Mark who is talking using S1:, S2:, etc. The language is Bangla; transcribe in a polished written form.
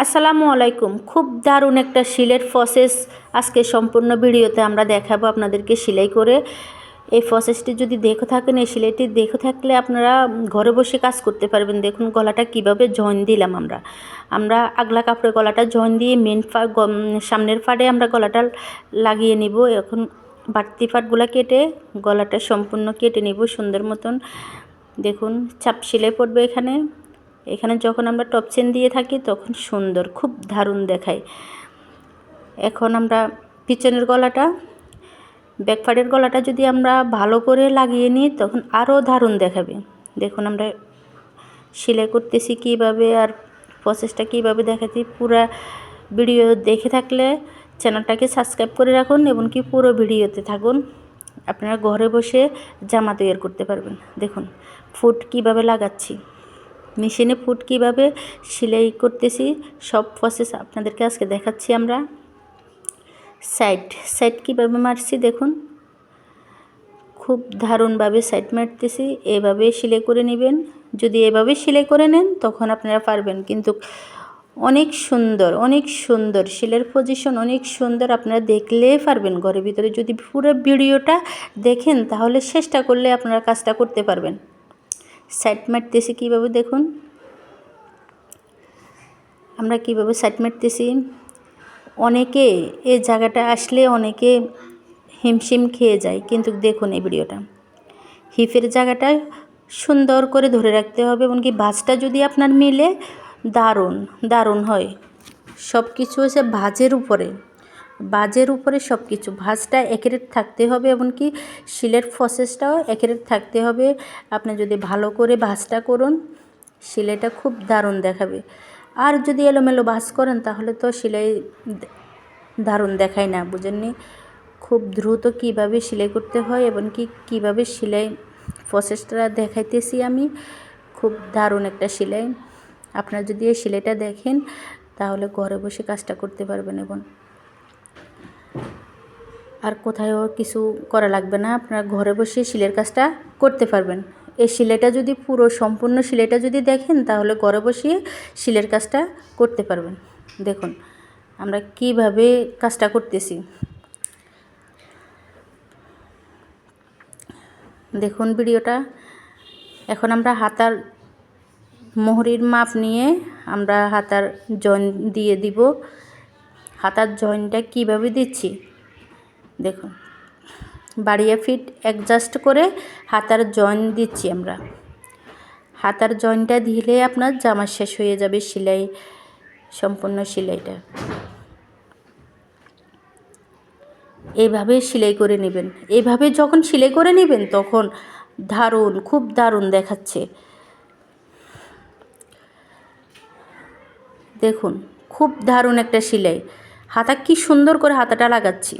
S1: আসসালামু আলাইকুম। খুব দারুণ একটা শিলের প্রসেস আজকে সম্পূর্ণ ভিডিওতে আমরা দেখাবো আপনাদেরকে সেলাই করে। এই প্রসেসটি যদি দেখে থাকেন, এই সেলাইটি দেখে থাকলে আপনারা ঘরে বসে কাজ করতে পারবেন। দেখুন গলাটা কিভাবে জয়েন দিলাম আমরা আগলা কাপড়ে গলাটা জয়েন দিয়ে সামনের ফাড়ে আমরা গলাটা লাগিয়ে নিব। এখন বাড়তি ফাটগুলো কেটে গলাটা সম্পূর্ণ কেটে নিব সুন্দর মতন। দেখুন চাপ সেলাই পড়বে এখানে যখন আমরা টপ চেন দিয়ে থাকি তখন সুন্দর খুব দারুণ দেখায়। এখন আমরা পিছনের গলাটা ব্যাকপার্টের গলাটা যদি আমরা ভালো করে লাগিয়ে নিই তখন আরও দারুণ দেখাবে। দেখুন আমরা সেলাই করতেছি কীভাবে আর প্রসেসটা কীভাবে দেখাচ্ছি। পুরো ভিডিও দেখে থাকলে চ্যানেলটাকে সাবস্ক্রাইব করে রাখুন এবং কি পুরো ভিডিওতে থাকুন। আপনারা ঘরে বসে জামা তৈরি করতে পারবেন। দেখুন ফুট কীভাবে লাগাচ্ছি, মেশিনে ফুট কীভাবে সেলাই করতেছি, সব প্রসেস আপনাদেরকে আজকে দেখাচ্ছি। আমরা সাইড কীভাবে মারছি দেখুন, খুব দারুণভাবে সাইড মারতেছি। এভাবে সেলাই করে নেবেন। যদি এভাবে সেলাই করে নেন তখন আপনারা পারবেন। কিন্তু অনেক সুন্দর সেলাইয়ের পজিশন অনেক সুন্দর, আপনারা দেখলেই পারবেন ঘরের ভিতরে। যদি পুরো ভিডিওটা দেখেন তাহলে চেষ্টা করলে আপনারা কাজটা করতে পারবেন। সাইড মারতেছি কীভাবে দেখুন, আমরা কীভাবে সাইড মারতেছি। অনেকে এই জায়গাটা আসলে অনেকে হিমশিম খেয়ে যায়, কিন্তু দেখুন এই ভিডিওটা হিপের জায়গাটা সুন্দর করে ধরে রাখতে হবে। এমনকি ভাঁজটা যদি আপনার মিলে দারুণ হয়। সব কিছু হচ্ছে ভাঁজের উপরে সব কিছু। ভাঁজটা একেরেট থাকতে হবে, এমনকি শিলের প্রসেসটাও একেরেট থাকতে হবে। আপনি যদি ভালো করে ভাঁজটা করুন সেলাইটা খুব দারুণ দেখাবে। আর যদি এলোমেলো ভাঁজ করেন তাহলে তো সেলাই দারুণ দেখায় না, বুঝেননি। খুব দ্রুত কিভাবে সেলাই করতে হয় এবং কীভাবে সেলাই প্রসেসটা দেখাইতেছি আমি। খুব দারুণ একটা সেলাই। আপনারা যদি এই সেলাইটা দেখেন তাহলে ঘরে বসে কাজটা করতে পারবেন এবং আর কোথাও কিছু করা লাগবে না। আপনারা ঘরে বসে সেলাইয়ের কাজটা করতে পারবেন। এই সেলাইটা যদি সম্পূর্ণ সেলাইটা যদি দেখেন তাহলে ঘরে বসিয়ে সেলাইয়ের কাজটা করতে পারবেন। দেখুন আমরা কিভাবে কাজটা করতেছি। দেখুন ভিডিওটা। এখন আমরা হাতার মোহরির মাপ নিয়ে আমরা হাতার জয়েন দিয়ে দিব। হাতার জয়েনটা কিভাবে দিচ্ছি দেখুন, বাড়িয়ে ফিট অ্যাডজাস্ট করে হাতার জয়েন দিচ্ছি আমরা। হাতার জয়েনটা দিলে আপনার জামা শেষ হয়ে যাবে সেলাই, সম্পূর্ণ সেলাইটা এইভাবে সেলাই করে নেবেন। এইভাবে যখন সেলাই করে নেবেন তখন খুব দারুণ দেখাচ্ছে। দেখুন খুব দারুণ একটা সেলাই। হাতা কি সুন্দর করে হাতাটা লাগাচ্ছি।